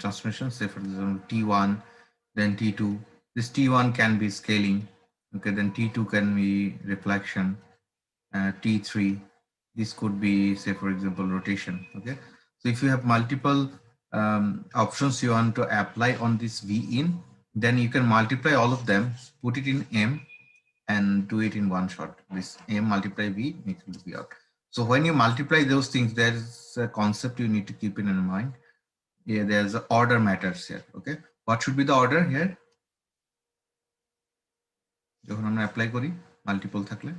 transformation. Say for example T1, then T2. This T1 can be scaling. Okay, then T2 can be reflection. T3. This could be, say for example, rotation. Okay, so if you have multiple options you want to apply on this V in, then you can multiply all of them, put it in M, and do it in one shot. This M multiply V makes it V out. So when you multiply those things, there's a concept you need to keep in mind. Yeah, there's a order matters here. Okay, what should be the order here? যখন আমরা apply করি multiple থাকলে,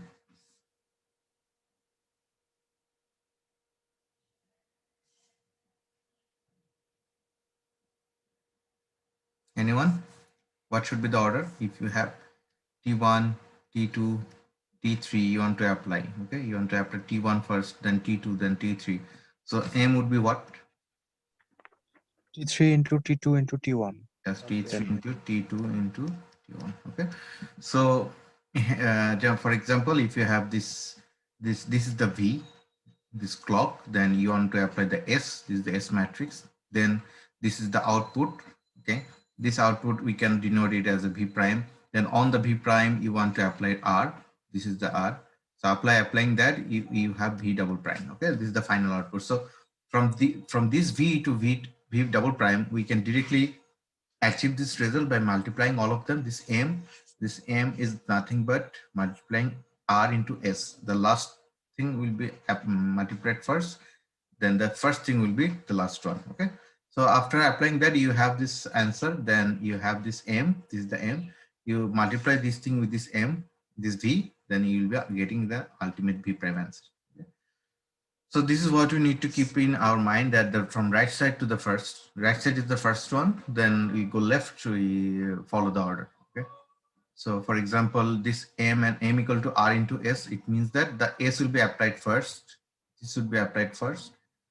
anyone? What should be the order if you have T1, T2, T3 you want to apply? Okay, you want to apply T1 first, then T2, then T3. So M would be what? T3 into T2 into T1. Yes, T3 into T2 into T1. Okay, so for example, if you have this is the V, this clock, then you want to apply the S. This is the S matrix. Then this is the output. Okay, this output we can denote it as a V prime. Then on the V prime you want to apply R. This is the R. So applying that you have V double prime. Okay, this is the final output. So from this V to V double prime, we can directly achieve this result by multiplying all of them. This M is nothing but multiplying R into S. The last thing will be multiplied first, then the first thing will be the last one. Okay, so after applying that you have this answer. Then you have this M, this is the M. You multiply this thing with this M, this V, then you will be getting the ultimate V prime answer. Okay? So this is what we need to keep in our mind, that from right side to the first. Right side is the first one, then we go left, we follow the order. Okay, so for example, this M and M equal to R into S, it means that the S will be applied first, this should be applied first,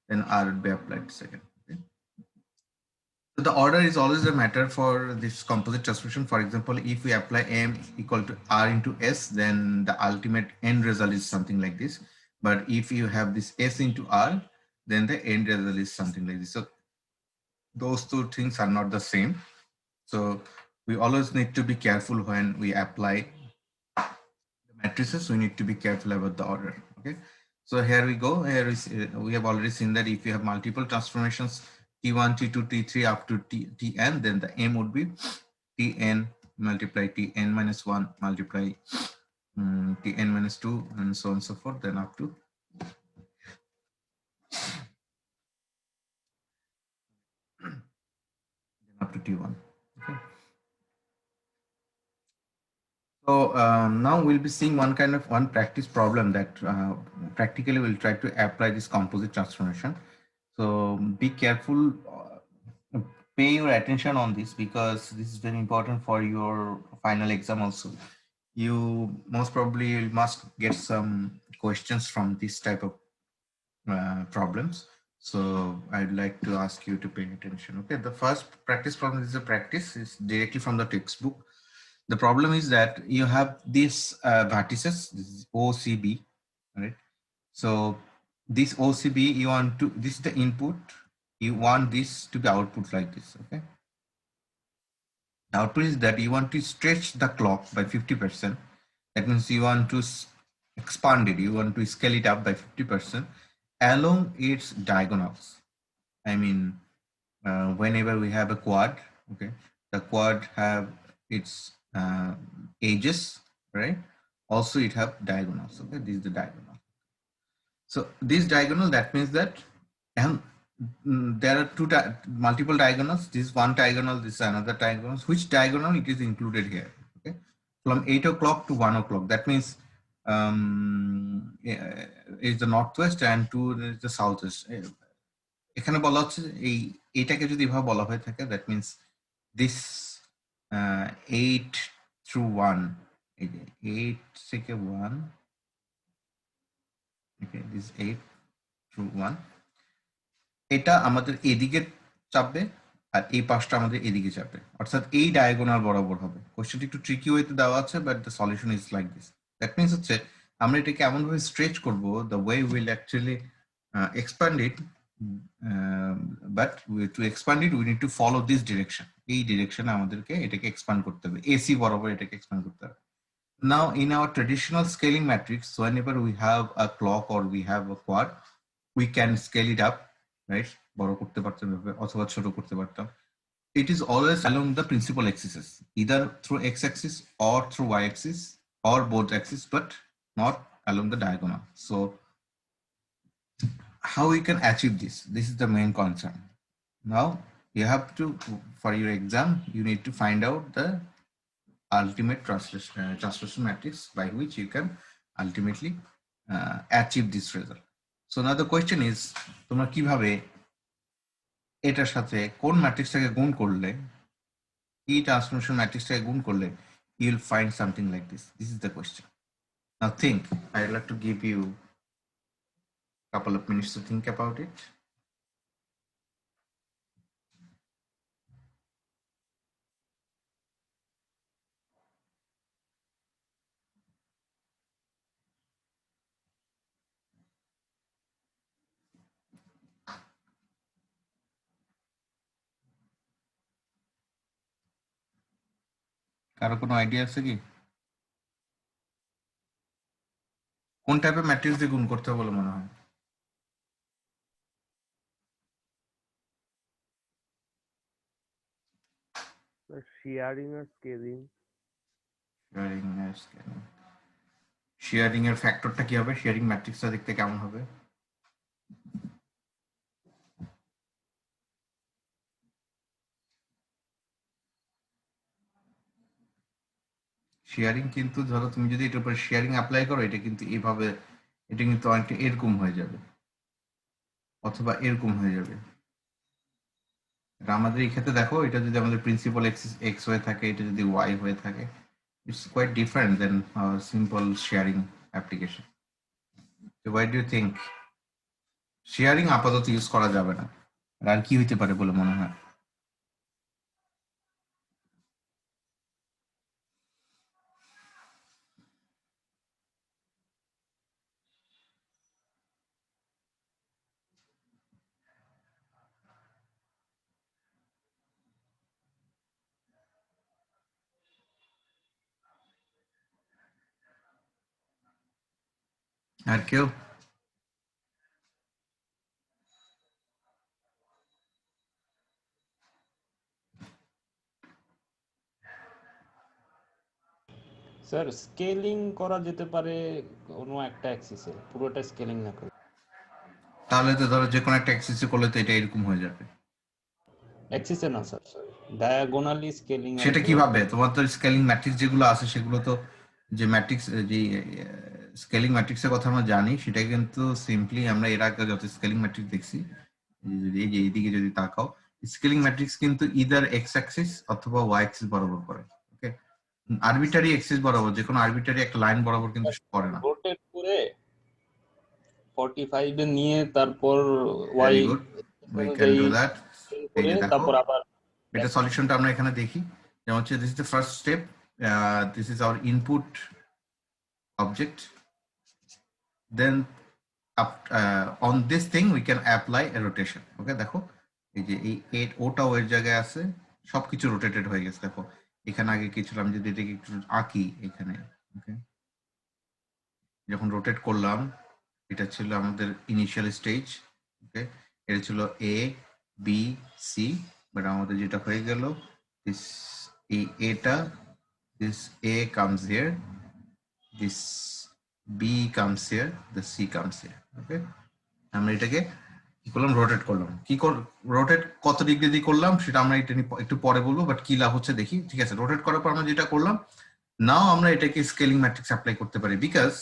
then R will be applied second. Okay? So the order is always a matter for this composite transformation. For example, if we apply M equal to R into S, then the ultimate end result is something like this. But if you have this S into R, then the end result is something like this. So those two things are not the same. So we always need to be careful when we apply the matrices. We need to be careful about the order. Okay, so here we go. Here we have already seen that if you have multiple transformations, T1, T2, T3 up to Tn, then the M would be Tn multiply Tn minus 1 multiply Tn minus 2 and so on and so forth, then up to T1. Okay. So now we'll be seeing one practice problem that practically we'll try to apply this composite transformation. So be careful, pay your attention on this, because this is very important for your final exam also. You most probably must get some questions from this type of problems. So I'd like to ask you to pay attention. Okay, the first practice problem is a practice, is directly from the textbook. The problem is that you have these vertices, this is OCB, right? So this OCB, you want to, this is the input, you want this to be output like this. Okay, the output is that you want to stretch the clock by 50%. That means you want to expand it, you want to scale it up by 50% along its diagonals. I mean, whenever we have a quad, okay, the quad have its edges, right? Also it have diagonals. Okay, this is the diagonal. So this diagonal, that means that there are multiple diagonals. This is one diagonal, this is another diagonal. Which diagonal it is included here? Okay, from 8 o'clock to 1 o'clock. That means is the northwest and 2 is the southwest. এখানে বলা হচ্ছে এইটাকে যদি এভাবে বলা হয়ে থাকে, that means this 8 through 1, 8 থেকে 1, okay, this 8 through 1, এটা আমাদের এদিকে চাপবে আর এই পাশটা আমাদের এদিকে চাপবে, অর্থাৎ এই ডায়াগোনাল বরাবর হবে। কোশ্চেনটি একটু ট্রিকি ওয়েতে দেওয়া আছে, but the solution is like this. That means হচ্ছে আমরা এটাকে এমন ভাবে স্ট্রেচ করব, the way will actually expand it, but to expand it we need to follow this direction. এই direction আমাদেরকে এটাকে expand করতে হবে, AC বরাবর এটাকে expand করতে হবে. Now in our traditional scaling matrix, whenever we have a clock or we have a quad, we can scale it up, right? বড় করতে পারতাম অথবা ছোট করতে পারতাম. It is always along the principal axes, either through x-axis or through y-axis or both axes, but not along the diagonal. So how we can achieve this? This is the main concern. Now you have to, for your exam, you need to find out the ultimate translation matrix by which you can ultimately achieve this result. So now the question is, তোমরা কিভাবে এটার সাথে কোন ম্যাট্রিক্সটাকে গুণ করলে, কি transformation ম্যাট্রিক্সটাকে গুণ করলে you will find something like this. This is the question. Now think. I'd like to give you a couple of minutes to think about it. কারো কোনো আইডিয়া আছে কি কোন টাইপের ম্যাট্রিক্স দিয়ে গুণ করতে হবে বলে মনে হয়? শেয়ারিং আর স্কেলিং। শেয়ারিং এর ফ্যাক্টরটা কি হবে? শেয়ারিং ম্যাট্রিক্সটা দেখতে কেমন হবে? শেয়ারিং কিন্তু ধরো তুমি যদি এটার উপর শেয়ারিং অ্যাপ্লাই করো, এটা কিন্তু এইভাবে, এটা কিন্তু অনেকটা এরকম হয়ে যাবে অথবা এরকম হয়ে যাবে। আমাদের এই ক্ষেত্রে দেখো, এটা যদি আমাদের প্রিন্সিপাল এক্স হয়ে থাকে, এটা যদি ওয়াই হয়ে থাকে, it's quite different than a simple sharing application. So why do you think sharing আপাতত ইউজ করা যাবে না? আর কি হইতে পারে বলে মনে হয়? আর কেউ? স্যার স্কেলিং করা যেতে পারে কোনো একটা অ্যাক্সিসে, পুরোটা স্কেলিং না করে। তাহলে তো ধরো যে কোনো একটা অ্যাক্সিসে করলে তো এটা এরকম হয়ে যাবে। অ্যাক্সিসে না স্যার, ডায়াগোনালি স্কেলিং। সেটা কিভাবে? তোমার তো স্কেলিং ম্যাট্রিক্স যেগুলো আছে সেগুলো তো, যে ম্যাট্রিক্স, যে স্কেলিং ম্যাট্রিক্সের কথা আমরা জানি, সেটা কিন্তু সিম্পলি আমরা এর আগে যত স্কেলিং ম্যাট্রিক্স দেখছি, যদি এই যে এইদিকে যদি তাকাও, স্কেলিং ম্যাট্রিক্স কিন্তু ইদার এক্স অ্যাক্সিস অথবা ওয়াই অ্যাক্সিস বরাবর করে। ওকে, আরবিটারি অ্যাক্সিস বরাবর, যে কোনো আরবিটারি একটা লাইন বরাবর কিন্তু করে না। রোটেট করে 45 এ নিয়ে তারপর Y very good, we can do that. এই যে দেখো, তারপর আবার এটা সলিউশনটা আমরা এখানে দেখি। যেমন হচ্ছে, this is the first step, this is our input object, then up on this thing we can apply a rotation. ওকে, দেখো এই যে এই ওটা ওর জায়গায় আছে, সবকিছু রোটেটেড হয়ে গেছে। দেখো এখানে আগে কিছু, আমি যদি এটাকে একটু আঁকি এখানে, ওকে, যখন রোটেট করলাম, এটা ছিল আমাদের ইনিশিয়াল স্টেজ, ওকে, এটা ছিল এ বি সি, বাট আমাদের যেটা হয়ে গেল, দিস এই এটা, this A comes here, this B comes here, the C comes here. Okay, আমরা এটাকে কি করলাম? রোটেট করলাম। কি রোটেট কত ডিগ্রি দিয়ে করলাম সেটা আমরা একটু পরে বলবো, বাট কি লাভ হচ্ছে দেখি। ঠিক আছে, রোটেট করার পর আমরা যেটা করলাম, নাও আমরা এটাকে স্কেলিং ম্যাট্রিক্স অ্যাপ্লাই করতে পারি। বিকজ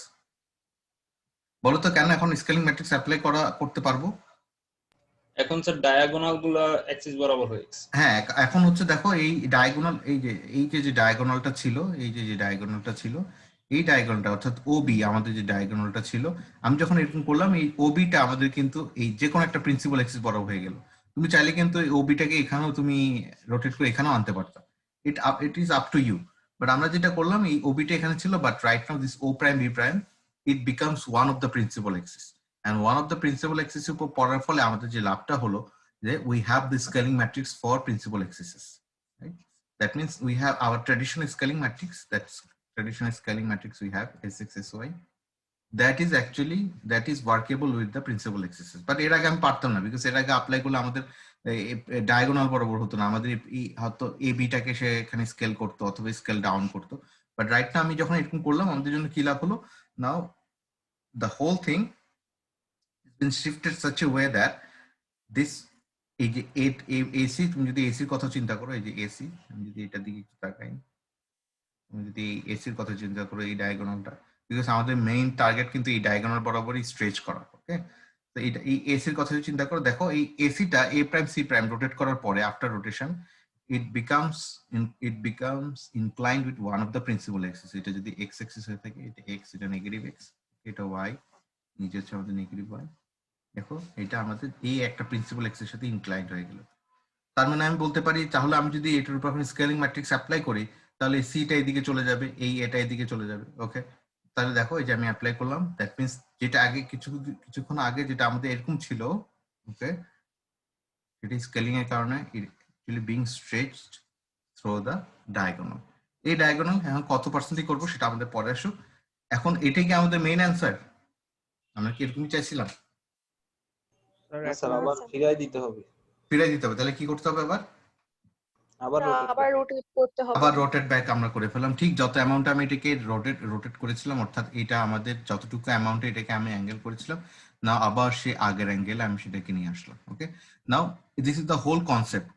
বলো তো কেন এখন স্কেলিং ম্যাট্রিক্স অ্যাপ্লাই করতে পারবো? এখন স্যার ডায়াগোনাল গুলো অ্যাক্সিস বরাবর হয়ে গেছে। হ্যাঁ, এখন হচ্ছে দেখো এই ডায়াগোনাল, এই যে ডায়াগোনালটা ছিল, এই যে ডায়াগোনালটা ছিল, এই ডায়াগোনালটা অর্থাৎ ওবি, আমাদের যে ডায়াগোনালটা ছিল, আমি যখন এরকম করলাম, এই ওবিটা আমাদের কিন্তু এই যে কোনো একটা প্রিন্সিপাল অ্যাক্সিস বরাবর হয়ে গেল। তুমি চাইলে কিন্তু এই ওবিটাকে এখানেও তুমি রোটেট করে এখানেও আনতে পারতাম। It is up to you. But আমরা যেটা করলাম, এই ওবিটা এখানে ছিল, but right now this O prime B prime, it becomes one of the principal axis. and one of the principal axis উপর পড়ার ফলে আমাদের যে লাভটা হলো যে we have the scaling matrix for principal axes, right? That means we have our traditional scaling matrix, that's traditional scaling matrix we have sx sy, that is actually that is workable with the principal axis, but এর আগে আমি পারতাম না because এর আগে apply করলে আমাদের diagonal বরাবর হতো না, আমাদের হয়তো এ বিটাকে সে এখানে স্কেল করতো অথবা স্কেল ডাউন করতো, বাট রাইট না আমি যখন এরকম করলাম আমাদের জন্য কি লাভ হলো, নাও the whole thing has been shifted such a way that this এই যে এসি, তুমি যদি এসির কথা চিন্তা করো, এই যে এসি, আমি যদি এটার দিকে একটু তাকাই, তুমি যদি এসির কথা চিন্তা করো এই ডায়াগোনালটা, বিকজ আমাদের মেইন টার্গেট কিন্তু এই ডায়াগোনাল বরাবরই স্ট্রেচ করা, ওকে? তো এটা এই এসির কথা যদি চিন্তা করো, দেখো এই এসিটা এ প্রাইম সি প্রাইম রোটেট করার পরে after rotation it becomes inclined with one of the principal axis. এটা যদি x axis হয়ে থাকে, এটা x, এটা নেগেটিভ x, এটা y, নিচে হচ্ছে আমাদের নেগেটিভ y, দেখো এটা আমাদের এই একটা প্রিন্সিপাল এক্সের সাথে ইনক্লাইন্ড হয়ে গেল। তার মানে আমি বলতে পারি তাহলে আমি যদি এটার উপর স্কেলিং ম্যাট্রিক্স অ্যাপ্লাই করি তাহলে সিটা এদিকে চলে যাবে, এই এটা এদিকে চলে যাবে, ওকে? তাহলে দেখো এই যে আমি অ্যাপ্লাই করলাম, দ্যাট মিন্স যেটা আগে কিছুক্ষণ আগে যেটা আমাদের এরকম ছিল, ওকে, এটা স্কেলিং এর কারণে actually being stretched through the diagonal. এই ডায়াগোনাল এখন কত পার্সেন্টই করবো সেটা আমাদের পরে আসুক, এখন এটাই কি আমাদের মেইন অ্যান্সার? আমরা কি এরকমই চাইছিলাম? স্যার আবার ফিরাই দিতে হবে। ফিরাই দিতে হবে, তাহলে কি করতে হবে? আবার রোটেট করতে হবে। আবার রোটেট ব্যাক আমরা করে ফেললাম, ঠিক যত অ্যামাউন্ট আমি এটাকে রোটেট করেছিলাম, অর্থাৎ এটা আমাদের যতটুকু অ্যামাউন্টে এটাকে আমি অ্যাঙ্গেল করেছিলাম, না আবার সে আগের অ্যাঙ্গেলে আমি সেটাকে নিয়ে আসলাম, okay? Now this is the whole concept,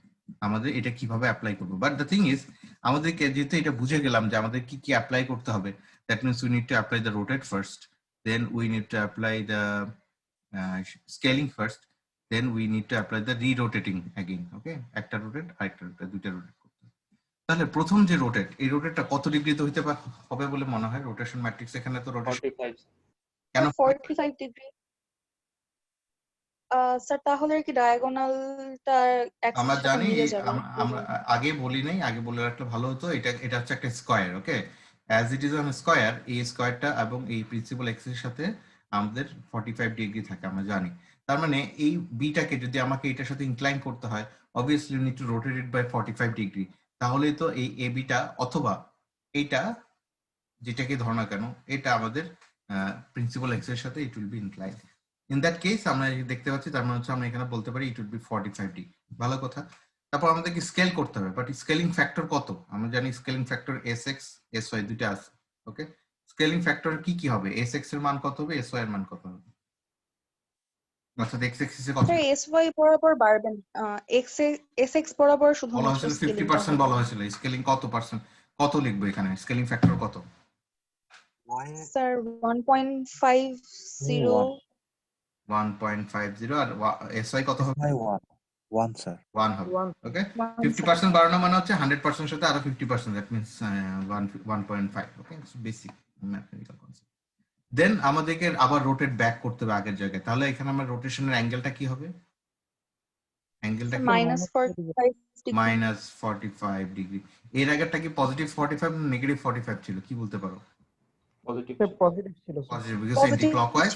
আমাদের এটা কিভাবে অ্যাপ্লাই করবো। বাট দ্য থিং ইজ আমাদেরকে যেহেতু এটা বুঝে গেলাম যে আমাদের কি কি অ্যাপ্লাই করতে হবে, that means we need to apply the rotate first, then we need to apply the scaling first, then we need to apply the rerotating again, okay? একটা রোটেট আরেকটা রোটেট, দুইটা রোটেট। তাহলে প্রথম যে রোটেট, এই রোটেটটা কত ডিগ্রিতে হইতে হবে বলে মনে হয়? রোটেশন ম্যাট্রিক্স এখানে তো রোটেশন 45 কেন 45 ডিগ্রি। স্যার তাহলে কি ডায়াগোনালটা অ্যাক্সিস আমরা সাথে জানি মিলে যাবে? আমরা আগে বলি নাই, আগে বলে রাখলে ভালো হতো। এটা হচ্ছে একটা square, okay? As it is on square, এই স্কয়ারটা এবং এই প্রিন্সিপাল এক্সের সাথে আমাদের 45 ডিগ্রি থাকে, আমরা জানি। তার মানে এই বিটাকে যদি আমাকে এটার সাথে ইনক্লাইন করতে হয়, obviously you need to rotate it by 45 degree. তাহলে তো এই এ বিটা অথবা এইটা যেটাকে ধর না কেন, এটা আমাদের প্রিন্সিপাল এক্সের সাথে ইট will B inclined. In that case আমরা দেখতে পাচ্ছি, তার মানে হচ্ছে আমরা এখানে বলতে পারি ইট উইল বি 45 ডিগ্রি। ভালো কথা। তারপর আমাদেরকে স্কেল করতে হবে, বাট স্কেলিং ফ্যাক্টর কত? আমরা জানি scaling factor S X S Y দুইটা আছে, ওকে? স্কেলিং ফ্যাক্টর কি কি হবে? এস এক্স এর মান কত হবে, এস ওয়াই এর মান কত হবে? অর্থাৎ এক্স এক্সিস এ কত? স্যার এসওয়াই বরাবর বাড়বেন, এসএক্স বরাবর বলা শুধুমাত্র হয়েছিল স্কেলিং 50% বলা হয়েছিল, স্কেলিং কত পার্সেন্ট, কত লিখবো এখানে? স্কেলিং ফ্যাক্টর কত? স্যার 1.50 1.50 আর এসওয়াই কত হবে? 1 স্যার 1 হবে, ওকে? 50% বাড়ানো মানে হচ্ছে 100% সাথে আরো 50%, that means 1.5, okay? Basic mathematical concept. Then আমাদেরকে আবার রোটেট ব্যাক করতে হবে আগের জায়গায়, তাহলে এখানে আমার রোটেশনের অ্যাঙ্গেলটা কি হবে? অ্যাঙ্গেলটা -45 ডিগ্রি। এর আগেরটা কি পজিটিভ 45 না নেগেটিভ 45 ছিল, কি বলতে পারো? পজিটিভ পজিটিভ ছিল পজিটিভ, বিকজ এন্টি ক্লকওয়াইজ।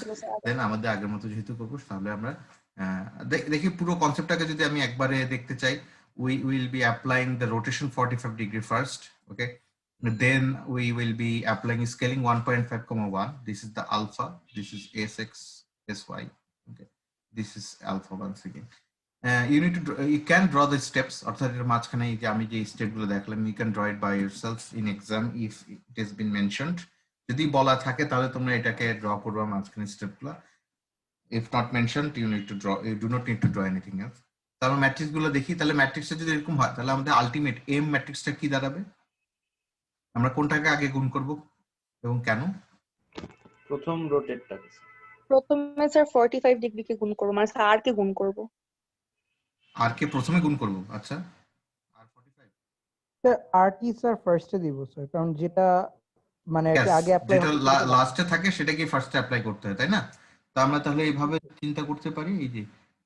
দেন আমাদের আগের মতো যেহেতু করব, তাহলে আমরা দেখি পুরো কনসেপ্টটাকে যদি আমি একবারে দেখতে চাই, we will be applying the rotation 45 degree first, okay? Then we will be applying scaling 1.5, 1. This is the alpha, this is sx sy, okay? This is alpha once again. You need to you can draw the steps, অর্থাৎ এর মাঝখানে এই যে আমি যে স্টেপগুলো দেখালাম, you can draw it by yourself in exam if it has been mentioned. যদি বলা থাকে তাহলে তোমরা এটাকে ড্র করবে মাঝখানে স্টেপগুলো। if not mentioned you need to draw, you do not need to draw anything else. তাহলে ম্যাট্রিক্স গুলো দেখি, তাহলে ম্যাট্রিক্সটা যদি এরকম হয় তাহলে আমাদের আলটিমেট এম ম্যাট্রিক্সটা কি দাঁড়াবে? আমরা কোনটাকে আগে গুণ করব এবং কেন? প্রথম রোটেটটাকে প্রথমে স্যার 45 ডিগ্রিকে গুণ করব, মানে স্যার আর কে গুণ করব? আর কে প্রথমে গুণ করব? আচ্ছা, আর 45 স্যার আরটি স্যার ফার্স্টে দিব স্যার, কারণ যেটা মানে Yes, আগে অ্যাপ্লাই যেটা লাস্টে থাকে সেটাকে ফার্স্টে অ্যাপ্লাই করতে হয়, তাই না? তো আমরা তাহলে এইভাবে চিন্তা করতে পারি, এই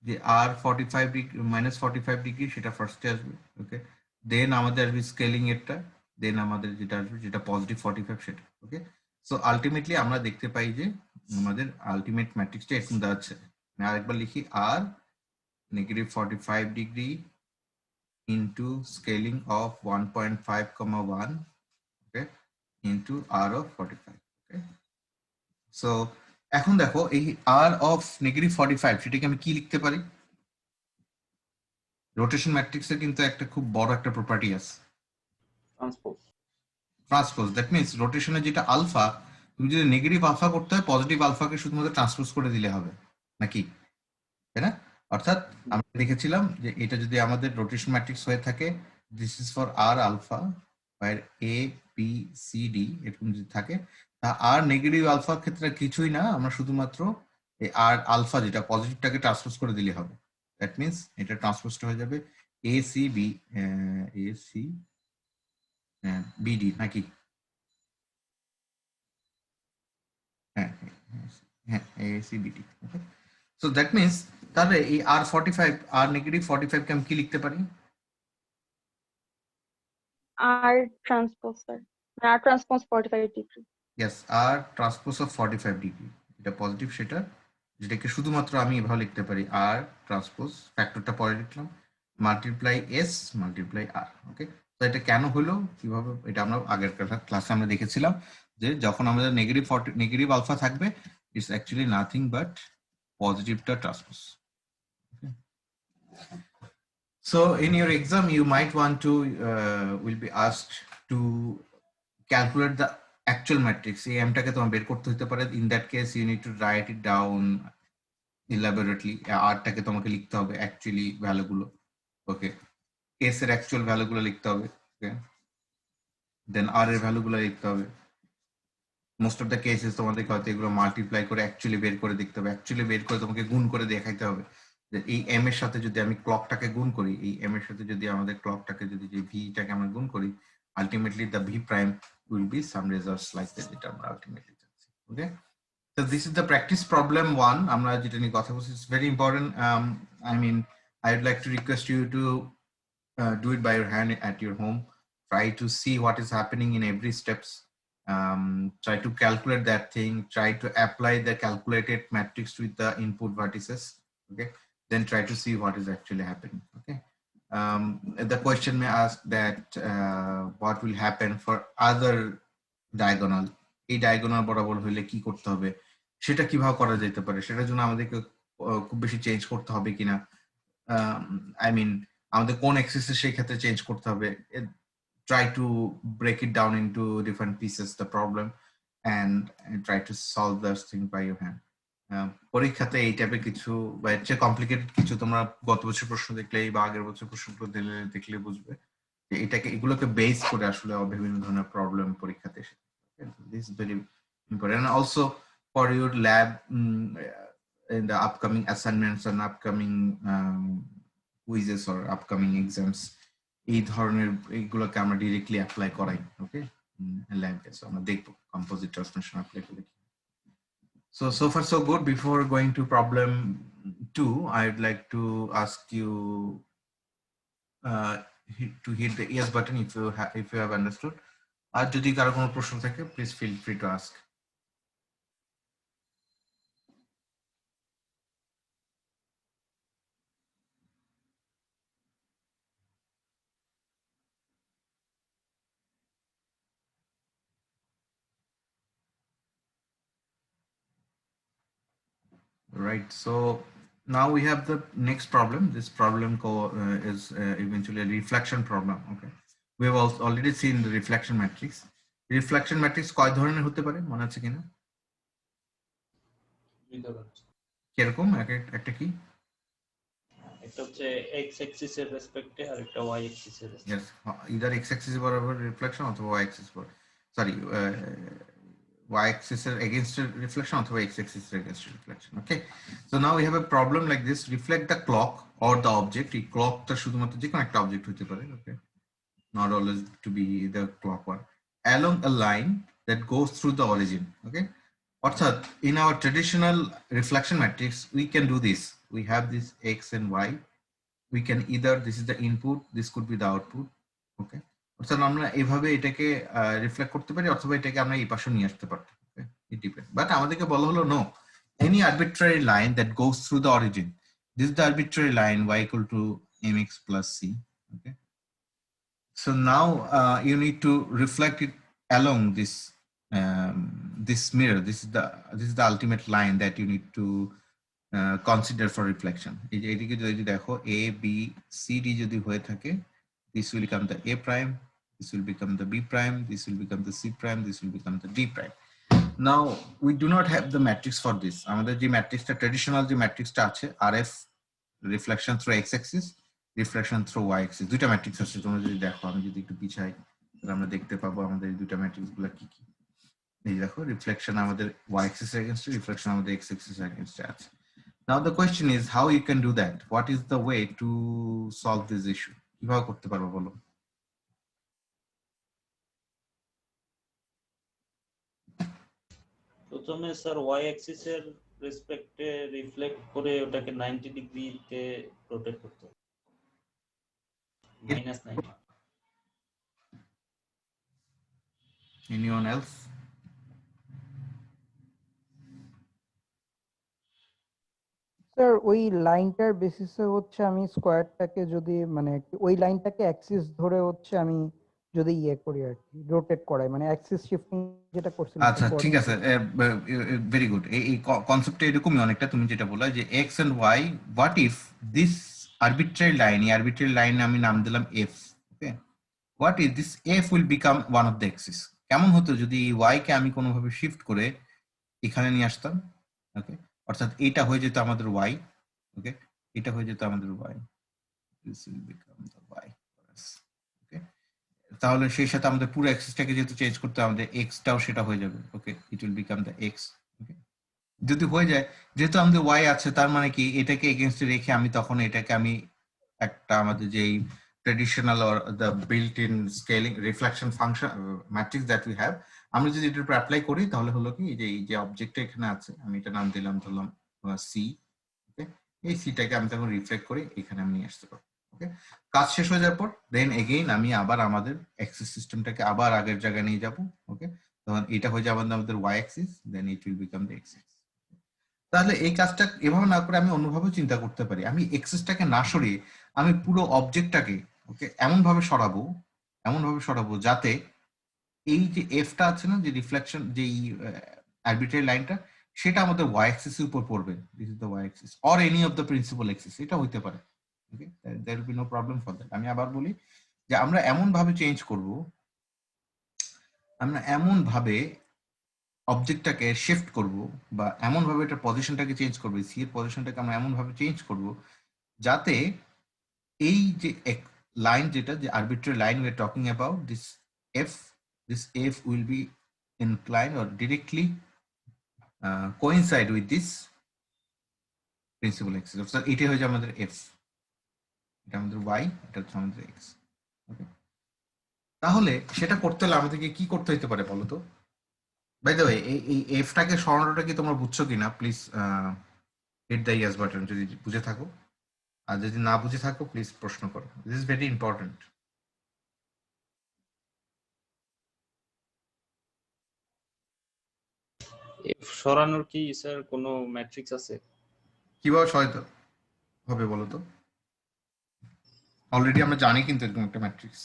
যে আর 45 ডিগ্রি -45 ডিগ্রি সেটা ফার্স্টে আসবে, ওকে? দেন আমাদের আসবে স্কেলিং এরটা, দেন আমাদের যেটা আসবে যেটা পজিটিভ 45 সেটা, ওকে? সো আলটিমেটলি আমরা দেখতে পাই যে আমাদের আলটিমেট ম্যাট্রিক্সটা এরকম দেওয়া আছে। আমি আরেকবার লিখি r -45 degree into scaling of 1.5, 1, okay, into r of 45, okay. So এখন দেখো এই r of -45 সেটাকে আমি কি লিখতে পারি? রোটেশন ম্যাট্রিক্সের কিন্তু একটা খুব বড় একটা প্রপার্টি আছে, ট্রান্সপোজ। দ্যাট মিনস রোটেশনে যেটা আলফা, তুমি যদি নেগেটিভ আলফা করতে হয়, পজিটিভ আলফাকে শুধুমাত্র ট্রান্সপোজ করে দিলে হবে নাকি, তাই না? অর্থাৎ আমরা দেখেছিলাম যে এটা যদি আমাদের রোটেশন ম্যাট্রিক্স হয়ে থাকে, this is for R alpha, আর এ বি সি ডি এরকম যদি থাকে, তা আর নেগেটিভ আলফার ক্ষেত্রে কিছুই না, আমরা শুধুমাত্র এই আর আলফা যেটা পজিটিভটাকে ট্রান্সপোজ করে দিলে হবে। দ্যাট মিনস এটা ট্রান্সপোজটা হয়ে যাবে A C B, A C B D নাকি? হ্যাঁ হ্যাঁ, A C B D. Okay, so that means তাহলে এই r45 আর -45 কে আমি কি লিখতে পারি? R transpose sir, R transpose 45 degree. Yes, r transpose of 45 degree, এটা পজিটিভ সেটা, যেটাকে শুধুমাত্র আমি এভাবে লিখতে পারি r ট্রান্সপোজ, ফ্যাক্টরটা পরে লিখলাম, মাল্টিপ্লাই s মাল্টিপ্লাই r। ওকে, তো এটা কেন হলো, কিভাবে, এটা আমরা আগের ক্লাসে আমরা দেখেছিলাম যে যখন আমাদের নেগেটিভ আলফা থাকবে, ইটস অ্যাকচুয়ালি নাথিং বাট পজিটিভটা transpose. So in your exam, you might want to will be asked to calculate the actual matrix. এই এমটাকে তোমার বের করতে হতে পারে। In that case, you need to write it down elaborately. আরটাকে তোমাকে লিখতে হবে অ্যাকচুয়ালি ভ্যালুগুলো। ওকে, এস এর অ্যাকচুয়াল ভ্যালুগুলো লিখতে হবে। ওকে, দেন আর এর ভ্যালুগুলো লিখতে হবে। মোস্ট অফ দ্য কেসেস তোমাদেরকে হয়তো এগুলো মাল্টিপ্লাই করে অ্যাকচুয়ালি বের করে দেখতে হবে। অ্যাকচুয়ালি বের করে তোমাকে গুণ করে দেখাইতে হবে যে এই এম এর সাথে যদি আমি ক্লকটাকে গুণ করি, এই এম এর সাথে যদি আমাদের ক্লকটাকে যদি যে ভিটাকে আমরা গুণ করি, ultimately the V prime will be some results like that, যেটা আমরা আলটিমেটলি চাচ্ছি। ওকে, so this is the practice problem 1 আমরা যেটা নিয়ে কথা বলছি। It's very important. I mean, I would like to request you to do it by your hand at your home. Try to see what is happening in every steps. Try to calculate that thing. Try to apply the calculated matrix with the input vertices. Okay, then try to see what is actually happening. Okay, the question may ask that what will happen for other diagonal. এই diagonal বরাবর হইলে কি করতে হবে, সেটা কিভাবে করা যেতে পারে, সেটার জন্য আমাদেরকে খুব বেশি চেঞ্জ করতে হবে কিনা, আই মিন আমাদের কোন এক্সিসে সেই ক্ষেত্রে চেঞ্জ করতে হবে। Try to break it down into different pieces, the problem, and try to solve those things by your hand. পরীক্ষাতে এই টাইপের কিছু বা এর চেয়ে কমপ্লিকেটেড কিছু তোমরা গত বছর প্রশ্ন দেখলেই বা আগের বছর প্রশ্নগুলো দেখলে বুঝবে যে এগুলোকে বেস করে আসলে বিভিন্ন ধরনের প্রবলেম পরীক্ষাতে এসে। This is very important. And also for your lab, in the upcoming assignments and upcoming quizzes or upcoming exams, এই ধরনের এইগুলোকে আমরা ডিরেক্টলি অ্যাপ্লাই করাই। ওকে, ল্যাবে সো আমরা দেখবো কম্পোজিট ট্রান্সফরমেশন অ্যাপ্লাই করে। So far so good. Before going to problem 2, I would like to ask you to hit the yes button if you have understood. আর যদি কারো কোনো প্রশ্ন থাকে, please feel free to ask. Right, so now we have the next problem. This problem is eventually a reflection problem. Okay, we have also already seen the reflection matrix. Reflection matrix কয় ধরনের হতে পারে মনে আছে কিনা? কিরকম একটা কি? একটা হচ্ছে x axis এর রেসপেক্টে আর একটা y axis এর রেসপেক্টে। Yes, either x axis বরাবর রিফ্লেকশন অথবা y axis sorry y axis against reflection অথবা x axis against reflection. Okay, so now we have a problem like this. Reflect the clock or the object. এই ক্লকটা শুধুমাত্র যে কোনো একটা object হতে পারে, okay, not always to be the clock one, along a line that goes through the origin. Okay, অর্থাৎ in our traditional reflection matrix we can do this. We have this x and y. We can either, this is the input, this could be the output. Okay, অর্থাৎ আমরা এইভাবে এটাকে reflect করতে পারি অথবা এটাকে আমরা এই পাশে নিয়ে আসতে পারি। it depends. But আমাদেরকে বলা হলো no, any arbitrary line that goes through the origin. This is the arbitrary line y equal to mx plus c. Okay. So now you need to reflect it along this mirror. This is the ultimate line that you need to consider for reflection. এদিকে যদি দেখো a b c d যদি হয়ে থাকে, this will become the a prime, this will become the b prime, this will become the c prime, this will become the d prime. Now we do not have the matrix for this. আমাদের যে ম্যাট্রিক্সটা traditional যে ম্যাট্রিক্সটা আছে rf reflection through x axis, reflection through y axis, দুইটা matrix আছে। তোমরা যদি দেখো, আমি যদি একটু পিছাই তাহলে আমরা দেখতে পাবো আমাদের এই দুইটা ম্যাট্রিক্স গুলো কি কি। এই দেখো, রিফ্লেকশন আমাদের y axis এগেইনস্ট, রিফ্লেকশন আমাদের x axis এগেইনস্ট আছে। Now the question is how you can do that. What is the way to solve this issue? কিভাবে করতে পারবো বলো? প্রথমে স্যার y অ্যাক্সিস এর রেসপেক্টে রিফ্লেক্ট করে ওটাকে 90 ডিগ্রিতে রোটেট করতে হবে। -90। Anyone else? স্যার ওই লাইনটার বেসিসে হচ্ছে আমি স্কোয়ারটাকে যদি মানে ওই লাইনটাকে অ্যাক্সিস ধরে হচ্ছে আমি যদি ইয়ে করি আর কি, রোটেট করাই, মানে অ্যাক্সিস শিফটিং যেটা করছিলাম। আচ্ছা ঠিক আছে, ভেরি গুড। এই কনসেপ্টটা এরকমই অনেকটা, তুমি যেটা বললা যে X and Y, what if this arbitrary line, এই আরবিট্রারি লাইন আমি নাম দিলাম F, okay, what if this F will become one of the axis. কেমন হতো যদি এই ওয়াই কে আমি কোনোভাবে শিফট করে এখানে নিয়ে আসতাম, ওকে, অর্থাৎ এটা হয়ে যেত আমাদের ওয়াই, ওকে, এটা হয়ে যেত আমাদের Y, this will become the Y, okay. তাহলে সেই সাথে আমাদের পুরো এক্সিসটাকে যেহেতু চেঞ্জ করতে হবে, আমাদের এক্সটাও সেটা হয়ে যাবে, okay, it will become the X, okay. যদি হয়ে যায়, যেহেতু আমাদের ওয়াই আছে, তার মানে কি এটাকে এগেইনস্টে রেখে আমি তখন এটাকে আমি একটা আমাদের যেই traditional or the built in scaling reflection function matrix that we have, আমরা যদি এটার উপর অ্যাপ্লাই করি তাহলে হলো কি, এই যে অবজেক্টটা এখানে আছে, আমি এটা নাম দিলাম ধরলাম সি, ওকে, এই সিটাকে আমি তখন রিফ্লেক্ট করে এখানে আমি নিয়ে আসতে পারবো, ওকে। কাজ শেষ হয়ে যাওয়ার পর দেন এগেইন আমি আবার আমাদের অ্যাক্সিস সিস্টেমটাকে আবার আগের জায়গায় নিয়ে যাব, ওকে, তখন এটা হয়ে যাবে আমাদের Y axis, then it will become the X axis. তাহলে এই কাজটা এভাবে না করে আমি অন্যভাবে চিন্তা করতে পারি, আমি এক্সিসটাকে না সরিয়ে আমি পুরো অবজেক্টটাকে, ওকে, এমন ভাবে সরাবো যাতে এই যে এফটা আছে না, যে রিফ্লেকশন, যে আরবিট্রারি লাইনটা, সেটা আমাদের ওয়াই অ্যাক্সিস এর উপর পড়বে, this is the Y axis or any of the principal axis, এটা হইতে পারে, okay, there will be no problem for that. আমি আবার বলি যে আমরা এমন ভাবে চেঞ্জ করব, আমরা এমন ভাবে অবজেক্টটাকে শিফট করব, বা এমন ভাবে এটার পজিশনটাকে চেঞ্জ করব, সি এর পজিশনটাকে আমরা এমন ভাবে চেঞ্জ করব যাতে এই যে লাইন, যেটা যে arbitrary line we are talking about, this f will be inclined or directly coincide with this principal axis. So এটা হয়ে যায় আমাদের f, এটা আমাদের y, এটা হচ্ছে আমাদের x, ওকে। তাহলে সেটা করতে হলে আমাদেরকে কি করতে হতে পারে বলো তো? বাই দ্য ওয়ে, এই এফটাকে সরানোটা কি তোমরা বুঝছো কিনা? Please hit the yes button যদি বুঝে থাকো, আর যদি না বুঝে থাকো প্লিজ প্রশ্ন করো, this is very important. F সরানোর কি স্যার কোনো ম্যাট্রিক্স আছে? কিভাবে সহায়তা হবে বলো তো? অলরেডি আমরা জানি কিন্তু এরকম একটা ম্যাট্রিক্স।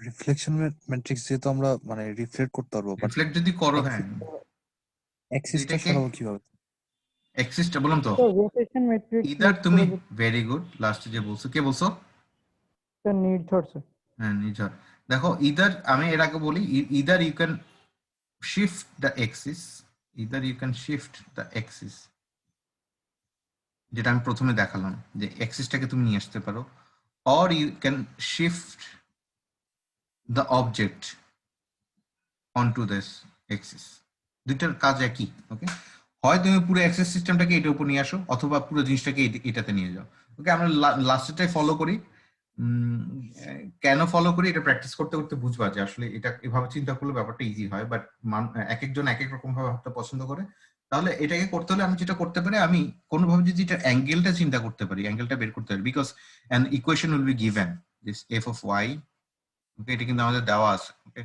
রিফ্লেকশন ম্যাট্রিক্স যেহেতু আমরা মানে রিফ্লেক্ট করতে পারবো, বাট রিফ্লেক্ট যদি করো, হ্যাঁ, অ্যাক্সিসটা এটাকে সরাবো কিভাবে? এক্সিস্ট বললাম তো, তো রোটেশন ম্যাট্রিক্স ইদার তুমি, ভেরি গুড, লাস্টে যে বলছো, কে বলছো? নির্ঝর স্যার। হ্যাঁ, নির্ঝর। দেখো, ইদার আমি এর আগে বলি, either you can shift the axis, যেটা আমি প্রথমে দেখালাম যে এক্সিসটাকে তুমি নিয়ে আসতে পারো, or you can shift the object onto this axis. দুইটার কাজ একই, ওকে। হয় তুমি পুরো অ্যাক্সেস সিস্টেমটাকে এটার উপর নিয়ে আসো, অথবা পুরো জিনিসটাকে এটাতে নিয়ে যাও, ওকে। আমরা লাস্টেরটাই ফলো করি। কেন ফলো করি এটা প্র্যাকটিস করতে করতে বুঝবা যে আসলে এটা এভাবে চিন্তা করলে ব্যাপারটা ইজি হয়, বাট এক একজন এক এক রকম ভাবে ভাবতে পছন্দ করে। তাহলে এটাকে করতে হলে আমি যেটা করতে পারি, আমি কোনোভাবে যদি এটা অ্যাঙ্গেলটা চিন্তা করতে পারি, অ্যাঙ্গেলটা বের করতে পারি, because an equation will be given this f of y, ওকে, এটা কিন্তু আমাদের দেওয়া আছে, ওকে,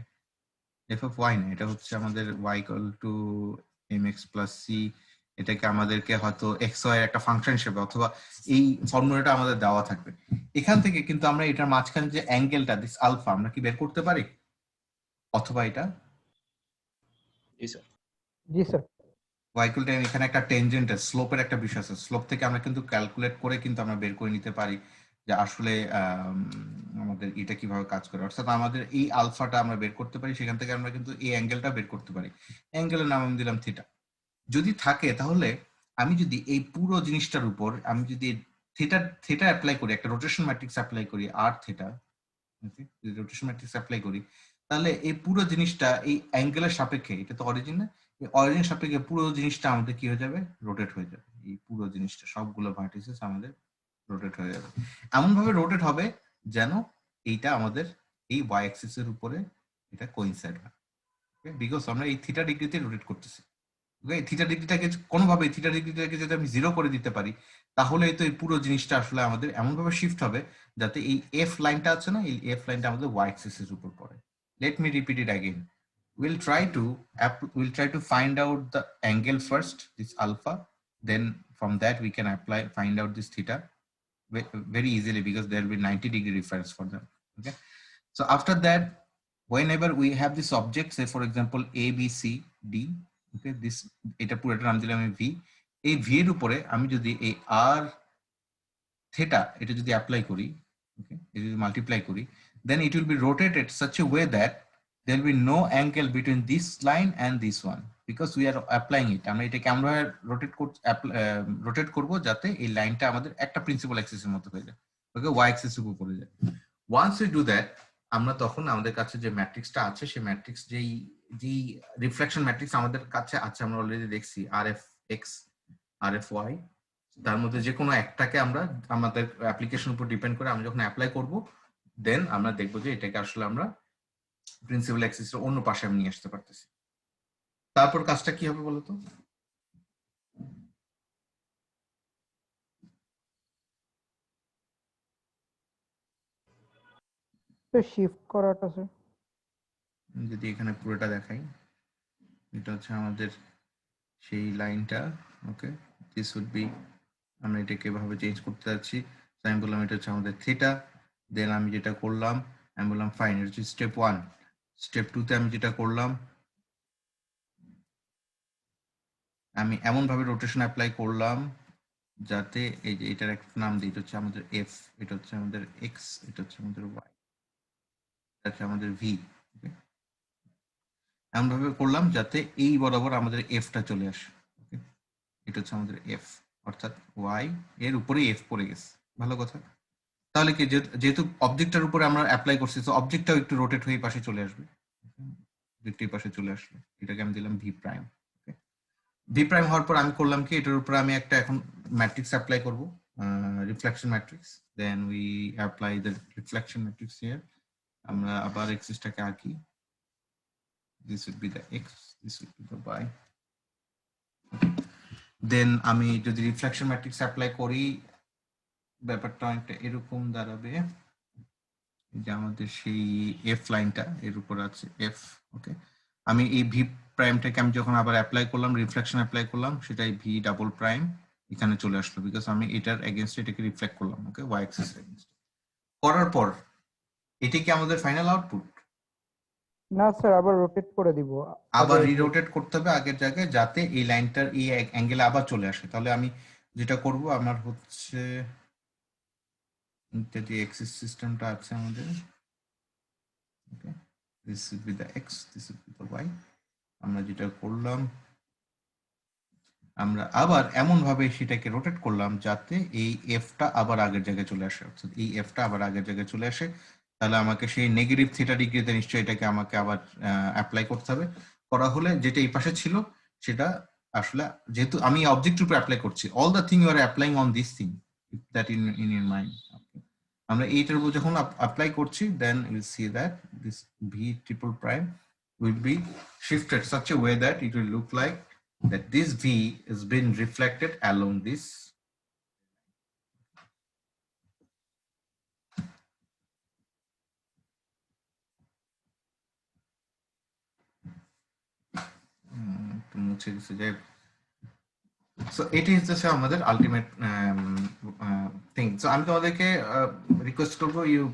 f of y না, এটা হচ্ছে আমাদের y equal to mx plus c, এটাকে আমাদেরকে হয়তো x y এর একটা ফাংশন হিসেবে অথবা এই ফর্মুলাটা আমাদের দেওয়া থাকবে। এখান থেকে কিন্তু আমরা এটার মাঝখানে যে অ্যাঙ্গেলটা দিস আলফা আমরা কি বের করতে পারি, অথবা এটা জি স্যার। জি স্যার। y equal to এখানে একটা টেনজেন্টের স্লোপের একটা বিষয় আছে, স্লোপ থেকে আমরা কিন্তু ক্যালকুলেট করে কিন্তু আমরা বের করে নিতে পারি যে আসলে আমাদের এটা কিভাবে কাজ করে, অর্থাৎ আমাদের এই আলফাটা আমরা বের করতে পারি, সেখান থেকে আমরা কিন্তু এই অ্যাঙ্গেলটা বের করতে পারি। অ্যাঙ্গেলের নাম আমি দিলাম থিটা। যদি থাকে তাহলে আমি যদি এই পুরো জিনিসটার উপর আমি যদি থিটা থিটা অ্যাপ্লাই করি, একটা রোটেশন ম্যাট্রিক্স অ্যাপ্লাই করি আর থিটা, যদি রোটেশন ম্যাট্রিক্স অ্যাপ্লাই করি, তাহলে এই পুরো জিনিসটা এই অ্যাঙ্গেলের সাপেক্ষে, এটা তো অরিজিন না, এই অরিজিন সাপেক্ষে পুরো জিনিসটা আমাদের কি হয়ে যাবে, রোটেট হয়ে যাবে। এই পুরো জিনিসটা সবগুলো ভার্টিসেস আমাদের রোটেট হয়ে যাবে, এমন ভাবে রোটেট হবে যেন এইটা আমাদের এই ওয়াই অ্যাক্সিস এর উপরে এটা কোইনসাইড হয়, বিকজ আমরা এই থিটা ডিগ্রিতে রোটেট করতেছি। ওকে, থিটা ডিগ্রিটাকে কোনোভাবে থিটা ডিগ্রিটাকে যদি আমি 0 করে দিতে পারি, তাহলে তো এই পুরো জিনিসটা আসলে আমাদের এমন ভাবে শিফট হবে যাতে এই এফ লাইনটা আছে না, এই এফ লাইনটা আমাদের ওয়াই অ্যাক্সিস এর উপর পড়ে। Let me repeat it again, we'll try to find out the angle first, this alpha, then from that we can find out this theta very easily, because there will be 90-degree difference for them. Okay, so after that, whenever we have this object, say for example a b c d, okay, this এটা পুরোটা নাম দিলাম আমি v, এই v এর উপরে আমি যদি এই r theta এটা যদি অ্যাপ্লাই করি, okay, এটা যদি মাল্টিপ্লাই করি, then it will be rotated such a way that there will be no angle between this line and this one, because we are applying it, আমরা এটাকে আমরা রোটেট করব যাতে এই লাইনটা আমাদের একটা প্রিন্সিপাল অ্যাক্সিসের মতো হয়ে যায়, ওকে, ওয়াই অ্যাক্সিস এর উপরে যায়। ওয়ান্স উই ডু দ্যাট, আমরা তখন আমাদের কাছে যে ম্যাট্রিক্সটা আছে, সেই ম্যাট্রিক্স যেই রিফ্লেকশন ম্যাট্রিক্স আমাদের কাছে আছে, আমরা অলরেডি দেখছি আর এফ এক্স আর এফ ওয়াই, তার মধ্যে যে কোনো একটাকে আমরা আমাদের অ্যাপ্লিকেশন উপর ডিপেন্ড করে আমরা যখন অ্যাপ্লাই করব, দেন আমরা দেখবো যে এটাকে আসলে আমরা প্রিন্সিপাল অ্যাক্সিসের অন্য পাশে আমি নিয়ে আসতে পারতেছি। তারপর কাজটা কি হবে বলতো? তো শিফট করাটা স্যার, যদি এখানে পুরোটা দেখাই, এটা হচ্ছে আমাদের সেই লাইনটা, ওকে, দিস উড বি, আমরা এটাকে এভাবে চেঞ্জ করতে যাচ্ছি। আমি বললাম এটা হচ্ছে আমাদের থিটা, দেন আমি যেটা করলাম, আমি বললাম ফাইন, এটা হচ্ছে স্টেপ 1। স্টেপ 2 তে আমি যেটা করলাম, আমি এমন ভাবে রোটেশন অ্যাপ্লাই করলাম যাতে এই যে এটার একটা নাম দিই, এটা হচ্ছে আমাদের এফ, এটা হচ্ছে আমাদের এক্স, এটা হচ্ছে আমাদের ওয়াই, এটা হচ্ছে আমাদের ভি, এমন ভাবে করলাম যাতে এই বরাবর আমাদের এফটা চলে আসে, ওকে, এটা হচ্ছে আমাদের এফ, অর্থাৎ ওয়াই এর উপরেই এফ পড়ে গেছে। ভালো কথা, তাহলে কি যেহেতু অবজেক্টটার উপরে আমরা অ্যাপ্লাই করছি, তো অবজেক্টটাও একটু রোটেট হয়ে পাশে চলে আসবে, অবজেক্টের পাশে চলে আসলো, এটাকে আমি দিলাম ভি প্রাইম। ভি প্রাইম হওয়ার পর আমি করলাম কি, এটার উপরে আমি একটা এখন ম্যাট্রিক্স অ্যাপ্লাই করব, reflection matrix, then we apply the reflection matrix here. আমরা আবার এক্সিসটাকে আঁকি, this would be the X, this would be the Y. Then আমি যদি রিফ্লেকশন ম্যাট্রিক্স অ্যাপ্লাই করি, ব্যাপারটা অনেকটা এরকম দাঁড়াবে যে আমাদের সেই এফ লাইনটা এর উপর আছে এফ, ওকে, আমি এই ভি প্রাইমটাকে আমি যখন আবার অ্যাপ্লাই করলাম, রিফ্লেকশন অ্যাপ্লাই করলাম, সেটাই ভি ডাবল প্রাইম এখানে চলে আসলো, বিকজ আমি এটার এগেইনস্ট এটাকে রিফ্লেক্ট করলাম, ওকে, ওয়াই অ্যাক্সিস এগেইনস্ট করার পর এটি কি আমাদের ফাইনাল আউটপুট? না স্যার, আবার রোটেট করে দিব, আবার আগের যে- রিরোটেট করতে হবে আগের জায়গায়, যাতে এই লাইনটার এই অ্যাঙ্গেলে আবার চলে আসে। তাহলে আমি যেটা করব, আমার হচ্ছে যে এক্সিস সিস্টেমটা আছে আমাদের, okay, this would be the X, this would be the Y. আমরা যেটা করলাম, আমরা আবার এমন ভাবে সেটাকে রোটেট করলাম যাতে এই এফটা আবার আগের জায়গায় চলে আসে, অর্থাৎ এই এফটা আবার আগের জায়গায় চলে আসে। তাহলে আমাকে সেই নেগেটিভ থিটা ডিগ্রিতে নিশ্চয়ই এটাকে আমাকে আবার অ্যাপ্লাই করতে হবে। করা হলে যেটা এই পাশে ছিল সেটা আসলে, যেহেতু আমি অবজেক্টের উপর অ্যাপ্লাই করছি, all the thing you are applying on this thing, that in your mind. আমরা এইটার উপর যখন অ্যাপ্লাই করছি, then will see that this V triple prime will be shifted such a way that it will look like that this V is been reflected along this. একটু মুছে গেছে যাই। So এটি হচ্ছে আমাদের আলটিমেট থিং। সো আমি তোমাদেরকে request করবো you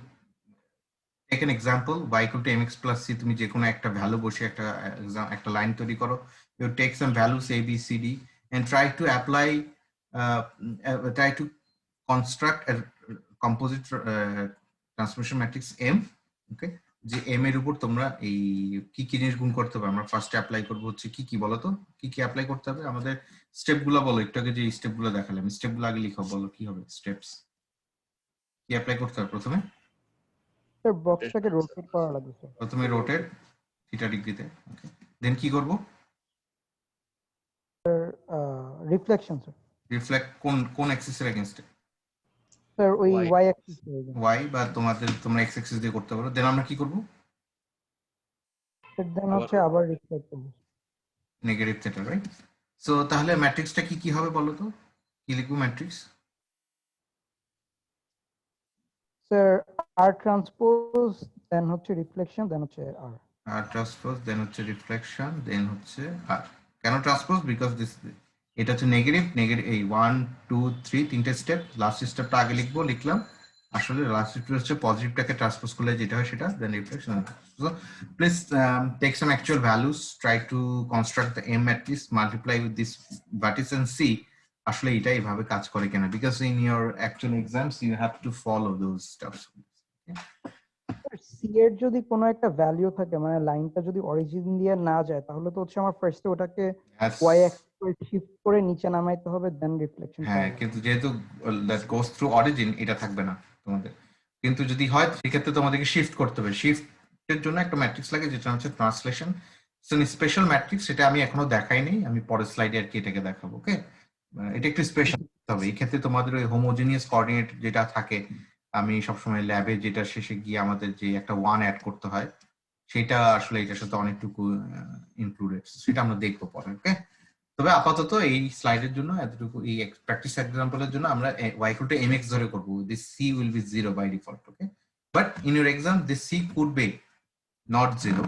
take an example y equal to mx plus c, তুমি যে কোনো একটা ভ্যালু বসে একটা লাইন তৈরি করো, you take some values a b c d and try to construct a composite transformation matrix M, ওকে, যে m এর উপর তোমরা এই কি কি জিনিস গুণ করতে হবে। আমরা ফার্স্টে অ্যাপ্লাই করব হচ্ছে কি কি বলো তো, কি কি অ্যাপ্লাই করতে হবে আমাদের, স্টেপগুলো বলো, একটু আগে যে স্টেপগুলো দেখালাম স্টেপগুলো আগে লিখো, বলো কি হবে স্টেপস, কি অ্যাপ্লাই করতে হবে প্রথমে? স্যার বক্সটাকে রোটেট করা লাগবে স্যার। প্রথমে রোটেট থিটা ডিগ্রিতে, ওকে, দেন কি করব? Reflection sir. রিফ্লেক্ট কোন অ্যাক্সিসের এগেইনস্টে? স্যার ওই Y ওয়াই অ্যাক্সিস y, বা তোমরা x অ্যাক্সিস দিয়ে করতে পারো। দেন আমরা কি করব? দেন হচ্ছে আবার রিফ্লেক্ট করব নেগেটিভ থিটা, রাইট? সো তাহলে ম্যাট্রিক্সটা কি কি হবে বলো তো, কি লিখবো ম্যাট্রিক্স? স্যার আর ট্রান্সপোজ দেন হচ্ছে রিফ্লেকশন দেন হচ্ছে আর। আর ট্রান্সপোজ দেন হচ্ছে রিফ্লেকশন দেন হচ্ছে আর। কেন ট্রান্সপোজ? বিকজ এটা হচ্ছে নেগেটিভ এই 1 2 3 তিনটে স্টেপ, লাস্ট স্টেপটা আগে লিখলাম, আসলে লাস্ট স্টেপ হচ্ছে পজিটিভটাকে ট্রান্সপোজ করলে যেটা হয় সেটা, then reflection. So please take some actual values, try to construct the M matrix, multiply with this vertex and see আসলে এটা এইভাবে কাজ করে কিনা, because in your actual exams you have to follow those steps. C এর যদি কোনো একটা ভ্যালু থাকে, মানে লাইনটা যদি অরিজিন দিয়ে না যায়, তাহলে তো হচ্ছে আমার ফার্স্টে ওটাকে ওয়াই অ্যাক্সিস শিফট করে নিচে নামাইতে হবে, দেন রিফ্লেকশন। হ্যাঁ, কিন্তু যেহেতু দ্যাট গোস থ্রু অরিজিন, এটা থাকবে না তোমাদের। কিন্তু যদি হয় সেক্ষেত্রে তোমাদেরকে শিফট করতে হবে। শিফটের জন্য একটা ম্যাট্রিক্স লাগে যেটা হচ্ছে ট্রান্সলেশন স্পেশাল ম্যাট্রিক্স, সেটা আমি এখনো দেখাইনি, আমি পরের স্লাইডে আর কি এটাকে দেখাবো। ওকে, এটা একটু স্পেশাল হবে। এই ক্ষেত্রে তোমাদের ওই হোমোজেনিয়াস কোঅর্ডিনেট যেটা থাকে, আমি সবসময় ল্যাবে যেটা শেষে গিয়ে আমাদের যে একটা 1 অ্যাড করতে হয়, সেটা আসলে এটার সাথে অনেকটুকু ইনক্লুডেড, সেটা আমরা দেখবো পরে। ওকে, তবে আপাতত এই স্লাইডের জন্য এতটুকু, এই প্র্যাকটিস এক্সাম্পলের জন্য আমরা y equal to mx ধরে করব। This c will be 0 by default, okay, but in your exam this c could be not 0,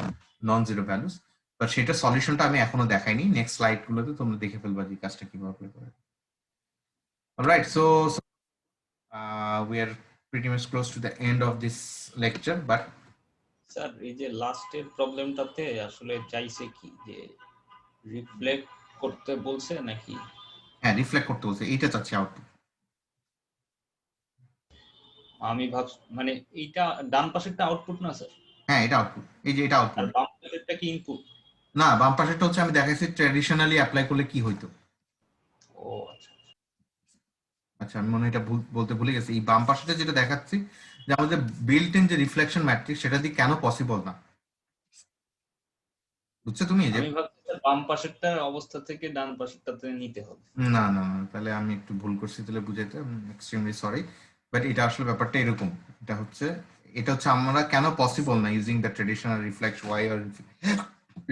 non zero values, but সেটা সলিউশনটা আমি এখনো দেখাইনি, নেক্সট স্লাইড গুলোতে তোমরা দেখে ফেলবা যে কাজটা কিভাবে করে। Alright, so we are pretty much close to the end of this lecture, but sir এই যে লাস্টের প্রবলেমটাতে আসলে চাইছে কি, যে রিফ্লেক্ট করতে বলছে নাকি? হ্যাঁ, রিফ্লেক্ট করতে বলছে, এইটা চাচ্ছি আউটপুট। আমি ভাবছি মানে এইটা ডান পাশেরটা আউটপুট না স্যার? হ্যাঁ, এটা আউটপুট, এই যে এটা আর আউটপুট। বাম পাশেরটা কি ইনপুট? না, বাম পাশেরটা হচ্ছে আমি দেখাইছি ট্র্যাডিশনালি অ্যাপ্লাই করলে কি হইতো। ও আচ্ছা আচ্ছা, আমি মনে হয় এটা বলতে ভুলে গেছি। এই বাম পাশেটা যেটা দেখাচ্ছি, যে আমাদের বিল্ট ইন যে রিফ্লেকশন ম্যাট্রিক্স, সেটা দিয়ে কেন পসিবল না, বুঝছো তুমি? যে আমি ভাবছি স্যার বাম পাশেরটা অবস্থা থেকে ডান পাশেরটাতে নিতে হবে। না না না, তাহলে আমি একটু ভুল করছি, তাহলে বুঝাইতে এক্সট্রিমলি সরি, বাট এটা আসলে ব্যাপারটা এরকম। এটা হচ্ছে আমরা কেন পসিবল না using the traditional reflect Y or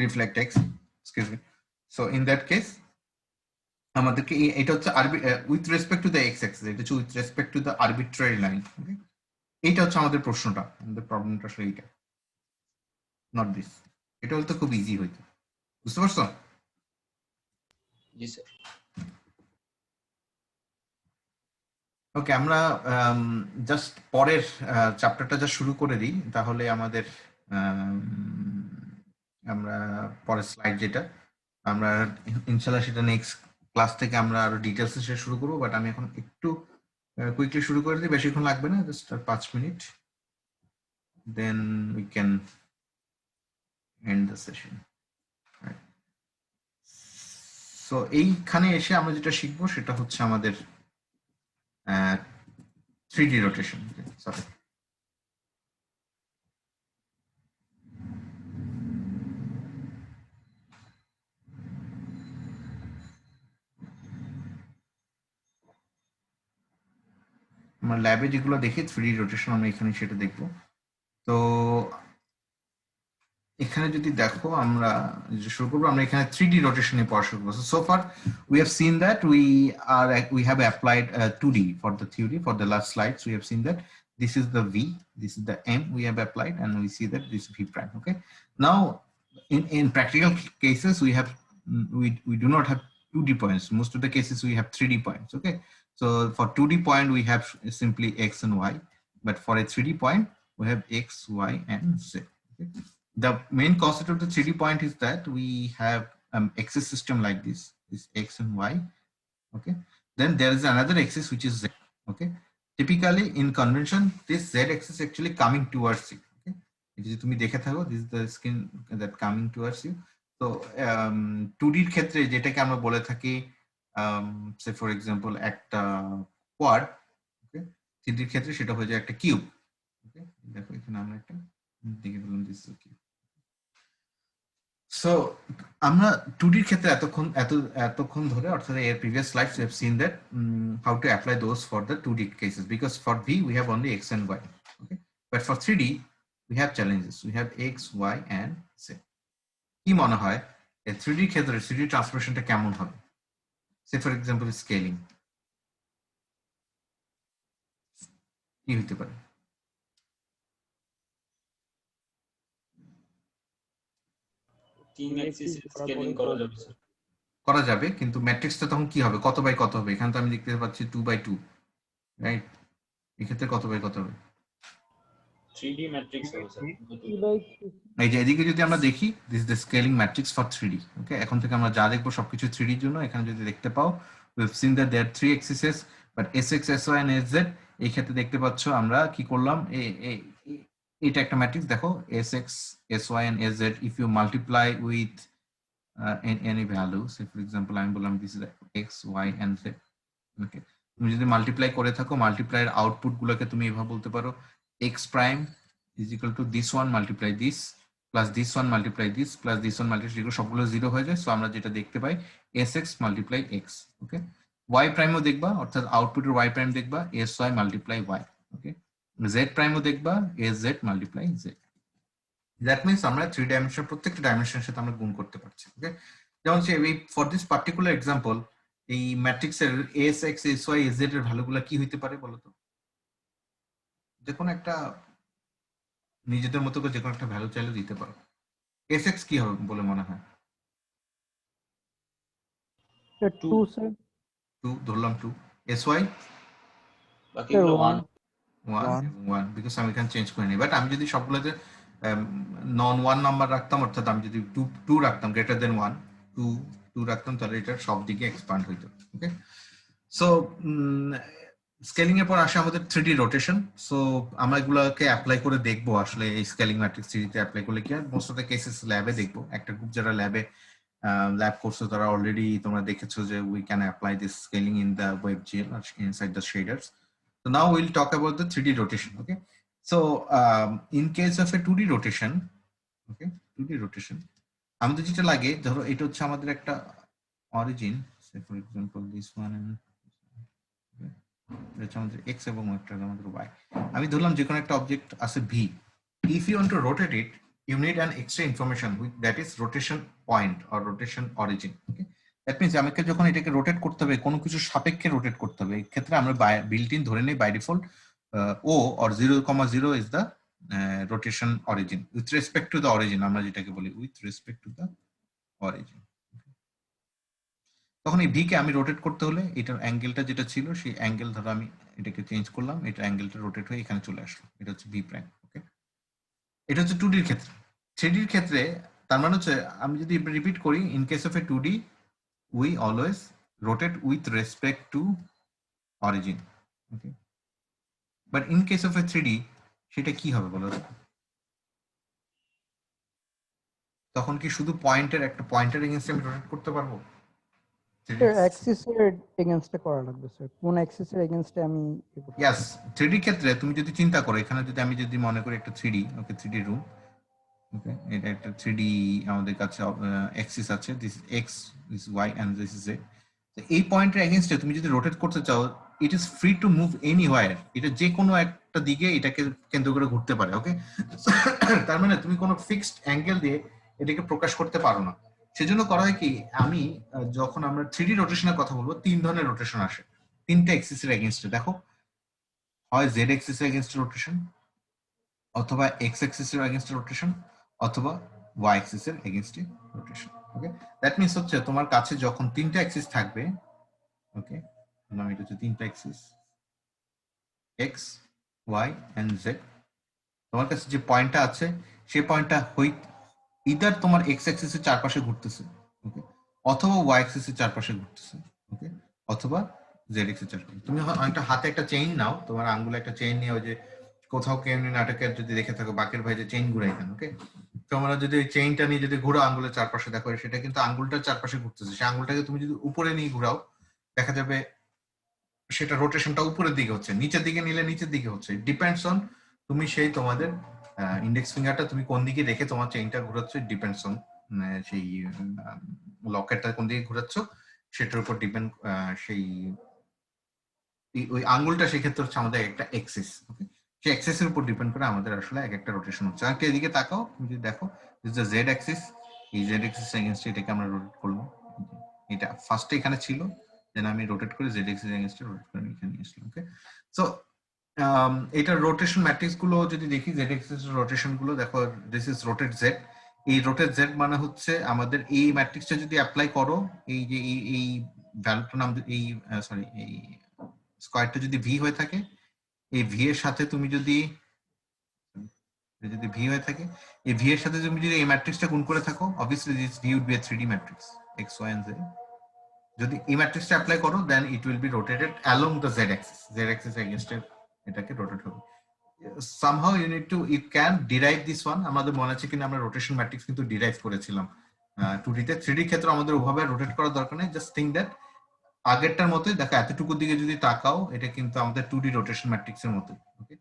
reflect X, excuse me. So in that case আমাদেরকে এটা হচ্ছে with respect to the X axis, এটা হচ্ছে with respect to the arbitrary line. Okay, এইটা হচ্ছে আমাদের প্রশ্নটা, আমাদের প্রবলেমটা আসলে এইটা, নট দিস। এটা হলে তো খুব ইজি হইতো, বুঝতে পারছো? জি স্যার। ওকে, আমরা জাস্ট পরের চ্যাপ্টারটা যা শুরু করে দিই, তাহলে আমাদের আমরা পরের স্লাইড যেটা আমরা ইনশাল্লাহ সেটা নেক্সট ক্লাস থেকে আমরা আরো ডিটেলসে সেটা শুরু করবো, বাট আমি এখন একটু কুইকলি শুরু করে দিই, বেশিক্ষণ লাগবে না, জাস্ট 5 মিনিট, then we can end the session. So এইখানে এসে আমরা যেটা শিখবো সেটা হচ্ছে আমাদের 3D রোটেশন। সরি, আমরা ল্যাবে যেগুলো দেখি 3D রোটেশন, আমরা এখানে সেটা দেখবো। তো এখানে যদি দেখো, আমরা যে শুরু করবো, আমরা এখানে 3D রোটেশনে পড়া শুরু করবো। So far we have seen that we have applied 2D for the theory. For the last slides we have seen that this is the V, this is the M we have applied, and we see that this is V prime. Okay, now in practical cases we have we do not have 2D points. Most of the cases we have 3D points. Okay, so for 2D point we have simply x and y, but for a 3D point we have x, y, and z. Okay? The main concept of the 3D point is that we have axis system like this x and y. Okay, then there is another axis which is z. Okay, typically in convention this z axis actually coming towards you. Okay, যদি তুমি দেখে থাকো, this is the skin that coming towards you. তো 2D এর ক্ষেত্রে যেটাকে আমরা বলে থাকি সে ফর এক্সাম্পল একটা কোয়াড, ওকে, 3D এর ক্ষেত্রে সেটা হয়ে যায় একটা কিউব। ওকে, দেখো এখানে আমরা একটা দেখে বললাম দিস ইজ কিউব। সো আমরা 2D এর ক্ষেত্রে এতক্ষণ ধরে, অর্থাৎ এর previous slides we have seen that how to apply those for the 2D cases, because for V we have only x and y. Okay, but for 3D we have challenges. We have x, y, and z. কি মনে হয় এই 3D ক্ষেত্রে 3D ট্রান্সফরমেশনটা কেমন হবে? সে for example scaling কি হতে পারে? তিন অ্যাক্সিস স্কেলিং করা যাবে স্যার। করা যাবে, কিন্তু ম্যাট্রিক্সটা তখন কি হবে, কত বাই কত হবে? এখানে তো আমি দেখতে পাচ্ছি 2/2, রাইট? এক্ষেত্রে কত বাই কত হবে? 3D ম্যাট্রিক্স হবে স্যার। এই যে এদিকে যদি আমরা দেখি, this is the scaling matrix for 3D। ওকে, এখন থেকে আমরা যা দেখবো সবকিছু 3D এর জন্য। এখানে যদি দেখতে পাও we have seen that there are 3 axes, but sx, sy, and sz। এই ক্ষেত্রে দেখতে পাচ্ছ আমরা কি করলাম, এটা একটা ম্যাট্রিক্স দেখো, sx, sy, and sz if you multiply with any value, say for example আমি বললাম this is x, y, and z। ওকে, তুমি যদি মাল্টিপ্লাই করে থাকো, মাল্টিপ্লাইয়ের আউটপুট গুলোকে তুমি এভাবে বলতে পারো x prime is equal to this one multiply this plus this one multiply this plus this one multiply, যেগুলো সবগুলো 0 হয়ে যায়। সো আমরা যেটা দেখতে পাই sx multiply x। ওকে, y প্রাইমও দেখবা, অর্থাৎ আউটপুটের y প্রাইম দেখবা sy multiply y। ওকে, z প্রাইমও দেখবা sz multiply z। That means আমরা 3 ডাইমেনশন, প্রত্যেকটা ডাইমেনশনের সাথে আমরা গুণ করতে পারছি। ওকে, যেমন ফর দিস পার্টিকুলার এক্সাম্পল এই ম্যাট্রিক্সের sx, sy, sz এর ভ্যালুগুলো কি হইতে পারে বলো তো? দেখুন একটা নিজেদের মতো করে যে কোনো একটা ভ্যালু চাইলে দিতে পারো। sx কি হবে বলে মনে হয়? 2 স্যার। 2 ধরলাম, 2। sy বাকিগুলো 1 1 বিকজ আমি এখানে চেঞ্জ করে নিই। বাট আমি যদি সবগুলোতে নন 1 নাম্বার রাখতাম, অর্থাৎ আমি যদি 2 রাখতাম গ্রেটার দেন 1, 2 রাখতাম, তাহলে এটা সব দিকে এক্সপ্যান্ড হইতো। ওকে, সো স্কেলিং এর পর আসে আমাদের 3D রোটেশন। সো আমরা এগুলোকে অ্যাপ্লাই করে দেখবো আসলে এই স্কেলিং ম্যাট্রিক্স 3D তে অ্যাপ্লাই করলে কি হয়। মোস্ট অফ দ্য কেসেস ল্যাবে দেখবো। একটা গ্রুপ যারা ল্যাব করছো তারা অলরেডি তোমরা দেখেছো যে we can apply this scaling in the WebGL or inside the shaders. So now we'll talk about the 3D rotation. Okay, so in case of a 2D rotation, okay, 2D rotation আমাদের যেটা লাগে, ধরো এটা হচ্ছে আমাদের একটা origin, say for example this one, and এটা আমাদের x এবং একটা আমাদের y। আমি ধরলাম যে কোনো একটা অবজেক্ট আছে v। if you want to rotate it, you need an extra information that is rotation point or rotation origin. Okay, that means আমাকে যখন এটাকে রোটেট করতে হবে, কোনো কিছু সাপেক্ষে রোটেট করতে হবে, এই ক্ষেত্রে আমরা বিল্ট ইন ধরে নেই by default o or 0,0 is the rotation origin with respect to the origin, আমরা যেটাকে বলি with respect to the origin। তখন এই ভি কে আমি রোটেট করতে হলে এটার অ্যাঙ্গেলটা যেটা ছিল সেই অ্যাঙ্গেল, ধরো আমি এটাকে চেঞ্জ করলাম, এটা অ্যাঙ্গেলটা রোটেট হয়ে এখানে চলে আসলো, এটা হচ্ছে ভি প্রাইম। ওকে, এটা হচ্ছে 2D এর ক্ষেত্রে। 3D এর ক্ষেত্রে তার মানে হচ্ছে আমি যদি রিপিট করি, in case of A 2D we always rotate with respect to origin. Okay, but in case of a 3D সেটা কি হবে বলো? তখন কি শুধু পয়েন্টের একটা পয়েন্টের এগেইনস্ট আমি রোটেট করতে পারবো? অ্যাক্সিস এর এগেইনস্টে করা লাগবে স্যার। কোন অ্যাক্সিস এর এগেইনস্টে আমি ইয়েস, 3D ক্ষেত্রে তুমি যদি চিন্তা করো, এখানে যদি আমি মনে করি একটা 3D, ওকে, 3D রুম। ওকে, এটা একটা 3D আমাদের কাছে অ্যাক্সিস আছে, this is x, this is y, and this is z। তো এই পয়েন্টের এগেইনস্টে তুমি যদি রোটেট করতে চাও, it is free to move anywhere. এটা যে কোনো একটা দিকে এটাকে কেন্দ্র করে ঘুরতে পারে। ওকে, তার মানে তুমি কোনো ফিক্সড অ্যাঙ্গেল দিয়ে এটাকে প্রকাশ করতে পারো না। সেজন্য করা হয় কি, আমি যখন আমরা 3D রোটেশনের কথা বলবো, 3 ধরনের রোটেশন আসে, 3টে এক্সিসের এগেইনস্টে। দেখো, হয় z এক্সিসের এগেইনস্টে রোটেশন, অথবা x এক্সিসের এগেইনস্টে রোটেশন, অথবা y এক্সিসের এগেইনস্টে রোটেশন। ওকে, দ্যাট মিনস হচ্ছে তোমার কাছে যখন তিনটা অ্যাক্সিস থাকবে, ওকে, আমি এটা হচ্ছে তিনটা axis x Y and z, তোমার কাছে যে পয়েন্টটা আছে সেই পয়েন্টটা ইদার তোমার এক্স অ্যাক্সিসের চারপাশে ঘুরতেছে, ওকে, অথবা ওয়াই অ্যাক্সিসের চারপাশে ঘুরতেছে, ওকে, অথবা জেড এক্সের চারপাশে। তুমি একটা হাতে একটা চেইন নাও, তোমার আঙ্গুলে একটা চেইন নিয়ে, ওই যে কোথাও কেউ নাটকের যদি দেখে থাকো বাকের ভাই যে চেইন ঘুরাইতেন, ওকে, তোমরা যদি ওই চেইনটা নিয়ে যদি ঘুরো আঙ্গুলের চারপাশে, দেখো সেটা কিন্তু আঙ্গুলটার চারপাশে ঘুরতেছে। সেই আঙ্গুলটাকে তুমি যদি উপরে নিয়ে ঘুরাও, দেখা যাবে সেটা রোটেশনটা উপরের দিকে হচ্ছে, নিচের দিকে নিলে নিচের দিকে হচ্ছে। ডিপেন্ডস অন তুমি সেই তোমাদের ইন্ডেক্স ফিঙ্গারটা তুমি কোন দিকে রেখে তোমার চেইনটা ঘুরাচ্ছ, ডিপেন্ডস অন সেই লকেটটা কোন দিকে ঘুরাচ্ছ সেটার উপর ডিপেন্ড। সেই ওই আঙ্গুলটা সেক্ষেত্রে হচ্ছে আমাদের একটা এক্সিস, ওকে, সেই এক্সিস এর উপর ডিপেন্ড করে আমাদের আসলে এক একটা রোটেশন হচ্ছে। আর এদিকে তাকাও, তুমি যদি দেখো দিস দ্য জেড অ্যাক্সিস, এই জেড অ্যাক্সিস এগেইনস্ট এটাকে আমরা রোটেট করলাম, এটা ফার্স্টে এখানে ছিল, দেন আমি রোটেট করে জেড অ্যাক্সিস এগেইনস্ট রোটেট করে এখানে নিয়ে আসলাম, ওকে। সো এটা রোটেশন ম্যাট্রিক্স গুলো যদি দেখি, জেড অ্যাক্সিস রোটেশন গুলো দেখো, দিস ইজ রোটেট জেড। এই রোটেট জেড মানে হচ্ছে আমাদের এই ম্যাট্রিক্সটা যদি অ্যাপ্লাই করো, এই যে এই ভ্যালুটার নাম, এই সরি এই স্কয়ারটা যদি ভি হয়ে থাকে, এই ভি এর সাথে তুমি যদি ভি হয়ে থাকে, এই ভি এর সাথে তুমি যদি এই ম্যাট্রিক্সটা গুণ করে থাকো, obviously this V would be a 3D matrix X Y and Z. যদি এই ম্যাট্রিক্সটা অ্যাপ্লাই করো, then it will be rotated along the Z axis, Z axis against এটাকে রোটেট হবে। somehow you can derive this one। আমাদের মনে আছে কিনা আমরা রোটেশন ম্যাট্রিক্স কিন্তু ডিরাইভ করেছিলাম 2D তে। 3D ক্ষেত্রে আমাদের ওভাবে রোটেট করার দরকার নেই, জাস্ট থিঙ্ক দ্যাট আগেরটার মতোই দেখো, এতটুকুর দিকে যদি তাকাও এটা কিন্তু আমাদের 2D রোটেশন ম্যাট্রিক্স এর মতোই, ওকে।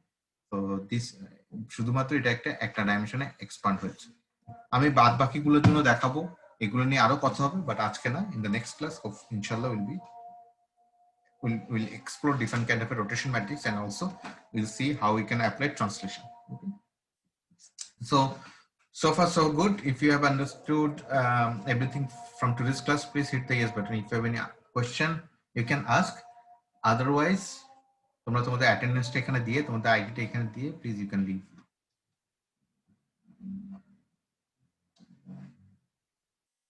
তো দিস শুধুমাত্র এটা একটা ডাইমেনশনে এক্সপান্ড হয়েছে। আমি বাদ বাকিগুলোর জন্য দেখাবো, এগুলো নিয়ে আরো কথা হবে, বাট আজকে না, ইন দ্য নেক্সট ক্লাস ইনশাআল্লাহ we'll explore different kind of a rotation matrix, and also we'll see how we can apply translation, okay. So far so good. If you have understood everything from today's class, please hit the yes button. If you have any question you can ask, otherwise তোমরা তোমাদের অ্যাটেন্ডেন্সটা এখানে দিয়ে, তোমাদের আইডিটা এখানে দিয়ে please you can live.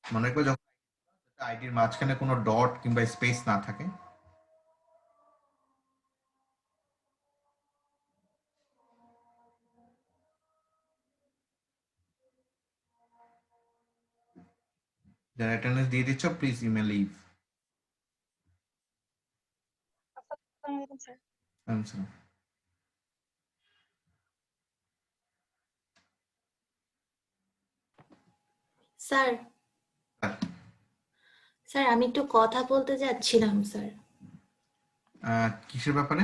মনে রাখবে যখন আইডির মাঝখানে কোনো ডট কিংবা স্পেস না থাকে, যারা অ্যাটেন্ডেন্স দিয়ে দিচ্ছ please you may leave. Sir sir আমি একটু কথা বলতে যাচ্ছিলাম স্যার। কিসের ব্যাপারে?